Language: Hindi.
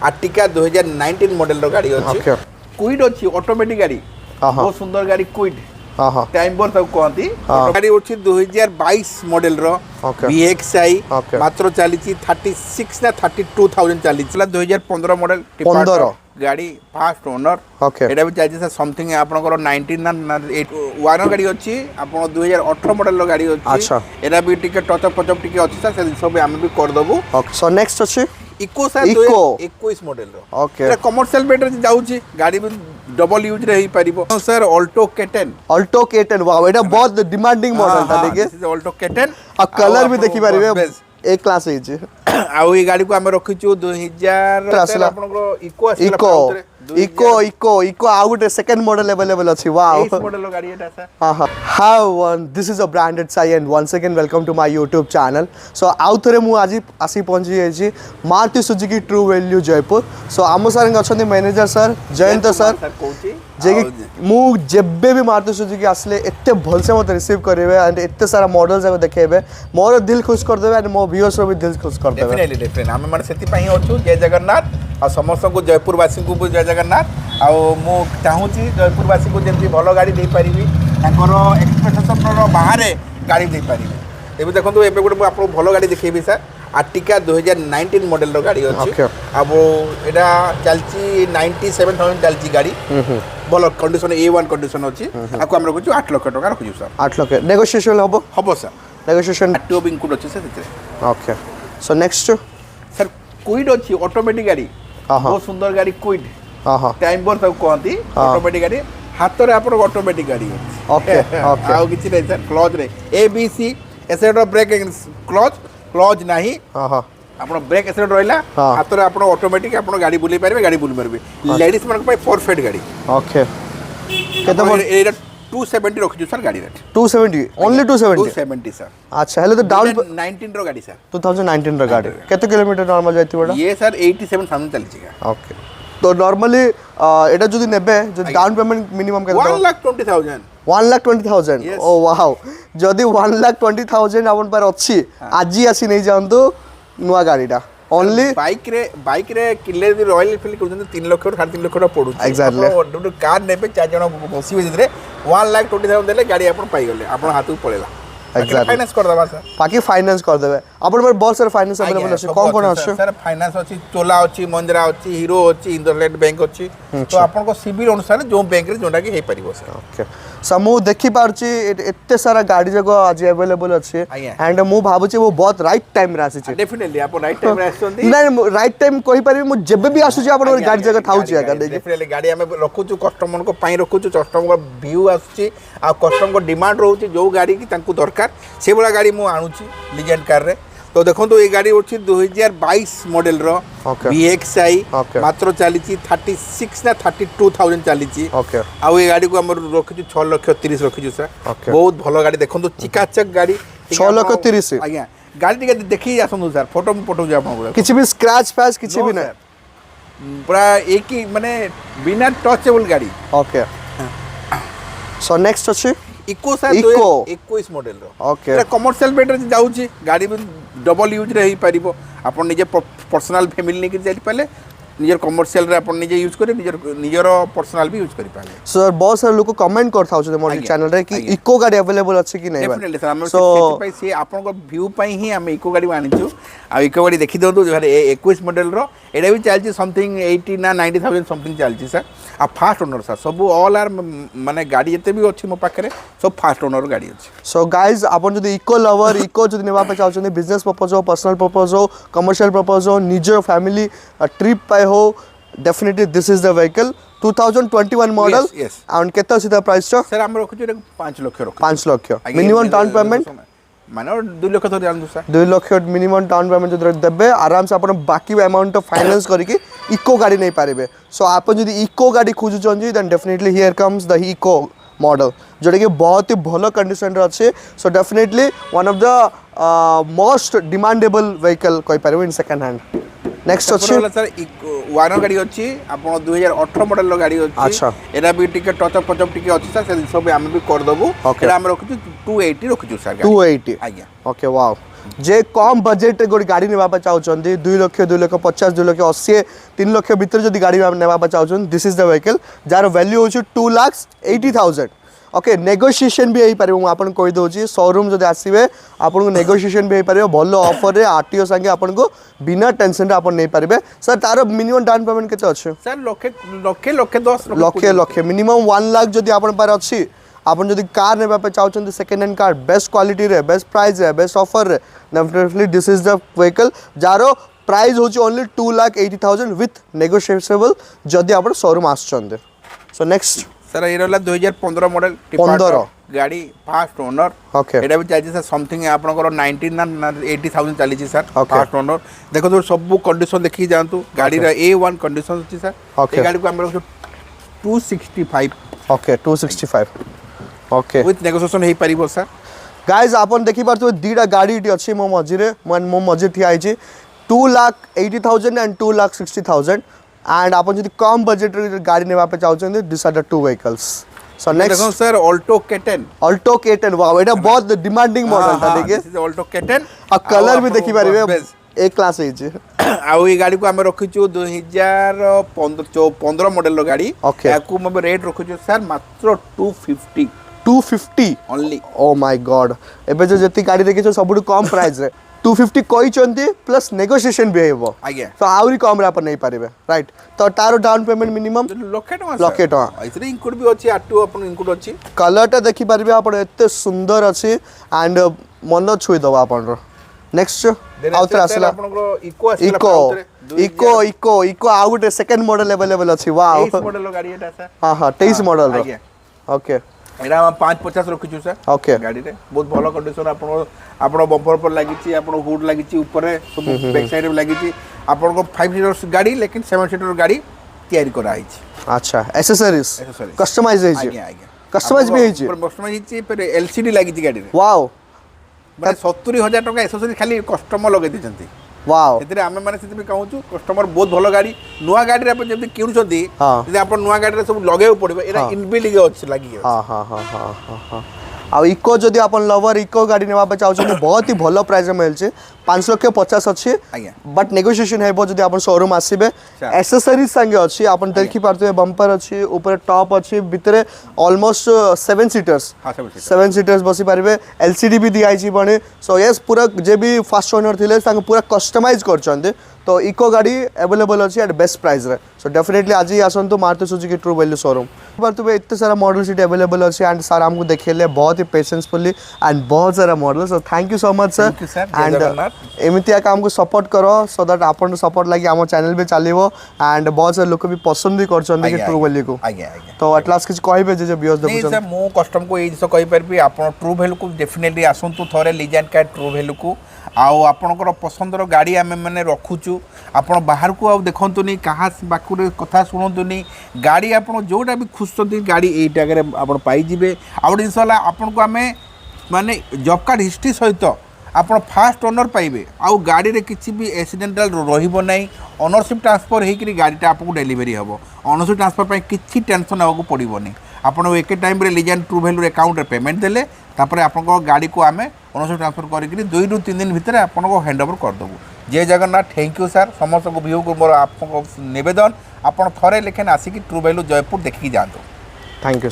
आर्टिका 2019 मॉडल रो गाड़ी अछि क्विड अछि ऑटोमेटिक गाड़ी बहुत सुंदर गाड़ी क्विड टाइम बोर सब कहती गाड़ी अछि 2022 मॉडल रो VXI मात्र चली 36 ना 32000 चली 2015 मॉडल 15 गाड़ी फास्ट ओनर एटा भी चाहिए सर समथिंग आपनकर 19 ना 8 वानो गाड़ी अछि आपन 2018 मॉडल रो गाड़ी अछि एटा भी टिके टच अप टिके अछि सर सब हम भी कर दबो सो नेक्स्ट अछि इको सर 21 मॉडल रो एटा कमर्शियल बेटर जाउछि गाड़ी भी डबल यूज रही परिबो सर ऑल्टो केटन वाओ एटा बहुत डिमांडिंग मॉडल था देखिए दिस इज ऑल्टो केटन आ कलर भी देखि परिबे ए क्लास है जे आउ ई गाड़ी को हम रखिछु 2000 आपनको इको आउ गोटे सेकंड मॉडल अवेलेबल अछि वाओ इस मॉडल रो गाड़ी एटा sir how one this is a branded साई and once again welcome to my YouTube channel so आउ थरे मु आज आसी पहुंची जाई Maruti Suzuki true value Jaipur so आम सर अछंती मैनेजर सर जयंत सर जे मु जेबे भी मारुति सुजुकी आसले एते भलसे मत रिसीव करेबे एंड एते सारा मॉडल्स को देखेबे मोर दिल खुश कर देबे एंड मो व्यूअर्स रो भी दिल खुश कर देबे डेफिनेटली हम माने सेति पई अछु जय जगन्नाथ आ समस्त को जयपुर वासी को जय जगन्नाथ आ मु चाहूची जयपुर वासी को जेमती भलो गाड़ी दे परिबी ताकर एक्सपेक्टेशन रो बाहर गाड़ी दे परिबी एबे देखंतु एबे गोटे आपको भलो गाड़ी देखेबी सर आर्टिका 2019 मॉडल रो गाड़ी अछि अब एटा चलची 97000 चलची गाड़ी भलो कंडीशन A1 कंडीशन अछि आको हम रखु 8 लाख टका रखु सर 8 लाख नेगोशिएशन हबो सर नेगोशिएशन टॉप इंक्लूड अछि सर तिरे okay so next sir Kwid अछि ऑटोमेटिक गाड़ी बहुत सुंदर गाड़ी क्विड टाइम बोर सब कहती ऑटोमेटिक गाड़ी हाथ रे आपन ऑटोमेटिक गाड़ी ओके ओके आउ किछि नै सर क्लच रे ABC एसेट ब्रेक क्लच नाही आपन ब्रेक एसेट रहला हाथ रे आपन ऑटोमेटिक आपन गाड़ी बुली पारबे गाड़ी बुली मारबे लेडीज मन को परफेक्ट गाड़ी ओके केते मोर एटा 270 रखियो सर गाड़ी रेट 270 ओनली 270 सर अच्छा हेले तो डाउन 19 रो गाड़ी सर 2019 रो गाड़ी केते किलोमीटर नॉर्मल जायति बडा ये सर 87,000 चली छिका ओके तो नॉर्मली एटा जदी नेबे जो डाउन पेमेंट मिनिमम केते 1,20,000 ओ वाओ जदी 1,20,000 अपन पर अछि आजी आसी नै जानतो नुवा गाड़ीटा ओनली बाइक रे किले रॉयल एनफील्ड करजन 3 लाख 3.5 लाख पड़ू एक्जेक्टली कार नेबे 4 जण बसी जे 1,20,000 देले गाड़ी अपन पाई गले अपन हाथ पळेला एक्जेक्टली फाइनेंस कर दबा सर बाकी फाइनेंस कर देबे अपन पर बहुत सारे फाइनेंस अवेलेबल अछि कोन अछि सर फाइनेंस अछि चोला अछि महिंद्रा अछि हीरो अछि इंदरलेट बैंक अछि तो अपन को सिविल अनुसार जो बैंक रे जोंडा के हे परिबो सर ओके समूह देखि पारछि एते सारा गाड़ी जगह आज अवेलेबल अछि एंड मु भाबुछि वो बहुत राइट टाइम रे आछि डेफिनेटली अपन राइट टाइम रे आछंती नहीं राइट टाइम कहि पारि मु जेबे भी आसुछि अपन गाड़ी जगह थाउछि अगर डेफिनेटली गाड़ी हम रखुछु कस्टमर को पई रखुछु कस्टमर को व्यू आछछि आ कस्टमर को डिमांड रहउछि जो गाड़ी की तांकु दरकार से बड़ा गाड़ी मु आणुछि लीजेंड कार रे तो देखो ये गाड़ी अच्छी 2022 मॉडल रो VXI मात्र चली 36 ना 32,000 चली आउ ये गाड़ी को हम रखी 6,30,000 रखी सर बहुत भलो गाड़ी देखो चिकाचक गाड़ी 6,30,000 आज्ञा गाड़ी टिके देखी आसनु सर फोटो में पठो आपन किछि भी स्क्रैच पैच किछि भी नै पूरा एक ही माने बिना टचेबल गाड़ी ओके सो नेक्स्ट अछि इको सर 21 मॉडल रो एटा कमर्शियल बेटर जाउछि गाड़ी भी डबल यूज रही परिबो अपन निजे पर्सनल फैमिली ने कि जाई पाले निजर कमर्शियल रे अपन निजे यूज करे निजर पर्सनल भी यूज करि पाले सर बहुत सारे लोग कमेंट करथा छ मोर चैनल रे कि इको गाड़ी अवेलेबल अछि कि नै डेफिनेटली सर हम सेति पई से आपन को व्यू पई ही हम इको गाड़ी आनिछु आ इको गाड़ी देखि दउ 21 मॉडल रो एटा भी चलछि समथिंग 80 ना 90,000 समथिंग चलछि सर आ फास्ट ओनर सर सब ऑल आर माने गाड़ी जते भी अछि मो पाखरे सब फास्ट ओनर गाड़ी अछि सो गाइस आपन जदी इको लवर इको जदी नेबा पे चाहछन बिजनेस पर्पस हो पर्सनल पर्पस हो कमर्शियल पर्पस हो निजर फैमिली ट्रिप पे हो definitely this is the vehicle 2021 model and केता सीधा प्राइस छ सर हम रखु 5 लाख रखु 5 लाख मिनिमम डाउन पेमेंट माने 2 लाख तो जान sir 2 lakh minimum down payment जदी देबे आराम से अपन बाकी अमाउंट ऑफ फाइनेंस करके इको गाड़ी नहीं पारिबे सो आप जदी इको गाड़ी खोजु चंजी then definitely here comes the Eeco model जोटा कि बहुत ही भलो कंडीशन रे अच्छे so definitely one of the most demandable vehicle कहि पारिबो इन सेकंड हैंड नेक्स्ट अच्छे सर वानो गाड़ी अछि आपण 2018 मॉडल रो गाड़ी अछि अच्छा एरा भी टिके टच अप टिके अछि सर सब हम भी कर दबो एरा हम रखु 280 रखु सर 280 आज्ञा ओके वाओ जे कम बजेट गोटे गाड़ी नेबा चाहते 2 लाख 2 लाख 50 2 लाख 80 3 लाख भीतर जदि गाड़ी नेबा चाहते this is the vehicle jar value होची 2,80,000 ओके नेगोशिएशन भी पारे आपन कहि दोची शोरूम जदि आसीबे आपन को नेगोशिएशन भी पारे भलो ऑफर रे आरटीओ संगे आपन को बिना टेंशन रे आपन नै पारिबे सर तार मिनिमम डाउन पेमेंट केते अछि सर लखे 10 लखे मिनिमम 1 लाख जदि आपन पारे अछि आपन जदि कार नेबा पे चाहछन second hand car best quality रे बेस्ट प्राइस रे बेस्ट ऑफर रे definitely this is the vehicle जारो प्राइस होची ओनली 2,80,000 विथ नेगोशिएबल जदि आपन शोरूम आछछन सो नेक्स्ट सर ये रहला 2015 मॉडल 15 गाड़ी फर्स्ट ओनर ओके एटा भी चाहिए सर समथिंग आपनकर 19 ना 80,000 चली छी सर फर्स्ट ओनर देखो तो सब कंडीशन देखि जानतु गाड़ी रा A1 कंडीशन छी सर ए गाड़ी को हम रखो 265 ओके 265 ओके विथ नेगोशिएशन हे परिबो सर गाइस आपन देखि पारतो दीटा गाड़ी इटी अछि मो मझिरे मो मझि ठिया आइछि 2,80,000 एंड 2,60,000 एंड आपन जदि कम बजेट रे गाड़ी नेबा पे चाहछन this are the two vehicles so next देखो सर ऑल्टो K10 वाओ एटा बहुत डिमांडिंग मॉडल था देखिए दिस इज ऑल्टो K10 आ कलर भी देखि पारिबे एक क्लास है जे आउ ये गाड़ी को हम रखिछु 2015 मॉडल रो गाड़ी याकू हम रेट रखिछु सर मात्र 250 ओनली ओ माय गॉड एबे जो जति गाड़ी देखिছো सबुड कम प्राइस रे 250 कहि चंती प्लस नेगोशिएशन भी हेबो आज्ञा तो आउरी कम रे अपन नहीं पारिबे राइट तो तारो डाउन पेमेंट मिनिमम लखे टका इतरे इंक्लूड भी अछि आटू अपन इंक्लूड अछि कलर ता देखि पारिबे अपन एते सुंदर अछि एंड मन छुई दबा अपन रो नेक्स्ट आउटर आसला इको आउ गोटे सेकंड मॉडल अवेलेबल अछि वाओ 23 मॉडल रो गाड़ी एटा सर हां 23 मॉडल रो ओके एरा 550 रखिछु सर ओके गाड़ी रे बहुत भलो कंडीशन आपण बम्पर पर लागिछि आपण हुड लागिछि ऊपर सब बैक साइड में लागिछि आपण को 5 सीटर गाड़ी लेकिन 7 सीटर गाड़ी तैयारी करा आइछि अच्छा एसेसरीज कस्टमाइज है जी कस्टमाइज भी है जी कस्टमाइज हिछि पर एलसीडी लागिछि गाड़ी रे वाओ माने 70000 टका एसेसरी खाली कस्टमर लगे दिछंती वाओ एतरे आमे माने सेति कहूछु कस्टमर बहुत भलो गाड़ी नुवा गाड़ी रे अपन जब किनुछंती यदि अपन नुवा गाड़ी रे सब लगेउ पड़िबो एरा इनबिल्ड अछि लागि हां हां हां हां हां आ इको जदि अपन लवर इको गाड़ी नेबा पे चाहछन बहुत ही भलो प्राइस में मिल छै 5,50,000 अछि बट नेगोशिएशन हेबो जदि अपन शोरूम आसीबे एक्सेसरीज संगे अछि अपन देखि पारते बम्पर अछि ऊपर टॉप अछि भितरे ऑलमोस्ट 7 सीटर्स 7 सीटर्स बसी पारिबे एलसीडी भी दिया छी बने सो यस पूरा जे भी फर्स्ट ओनर थिले संग पूरा कस्टमाइज करछन्ते तो इको गाड़ी अवेलेबल अछि एट बेस्ट प्राइस रे सो डेफिनेटली आज ही आसंतु Maruti Suzuki true value showroom पर तो इतने सारा मॉडल सीट अवेलेबल अछि एंड सर हमको देखेले बहुत ही पेशेंसफुली एंड बहुत सारा model so thank you so much sir and एमितिया काम को सपोर्ट करो सो दैट आपन सपोर्ट लागि हम चैनल पे चलिवो एंड बहुत सारे लोग भी पसंद भी करछन कि ट्रू वैल्यू को तो एट लास्ट किछ कहबे जे व्यूअर्स देखु नहीं सर मो कस्टम को एज कहि परबी आपन ट्रू वैल्यू को डेफिनेटली आसंतु थोरे लीजेंड का ट्रू वैल्यू को आउ आपनकर पसंदर गाड़ी आमे माने रखुचु आपण बाहर को आ देखंतुनी कहा बाकुरे कथा सुनंतुनी गाड़ी आपण जोटा भी खुशती गाड़ी एई टागरे आपण पाई जिवे आउ जिनसला आपण को आमे माने जॉब कार्ड हिस्ट्री सहित आपण फास्ट ओनर पाइबे आउ गाड़ी रे किछि भी एक्सीडेंटल रहिबो नै ओनरशिप ट्रांसफर हेकरी गाड़ीटा आपको डिलीवरी हबो ओनरशिप ट्रांसफर पय किछि टेंशन आगो पड़िबोनी आपण एक टाइम रे लीजेंड ट्रू वैल्यू अकाउंट रे पेमेंट देले तापर आपण गाड़ी को आमे ओनरशिप ट्रांसफर करिकरी 2 ରୁ 3 दिन भितर आपण को हैंड ओवर कर दबु जय जगन्नाथ थैंक यू सर समस्त को व्यू को मोर आपको निवेदन आपण थरे लेखन आसी कि ट्रू वैल्यू जयपुर देखि जानतो थैंक यू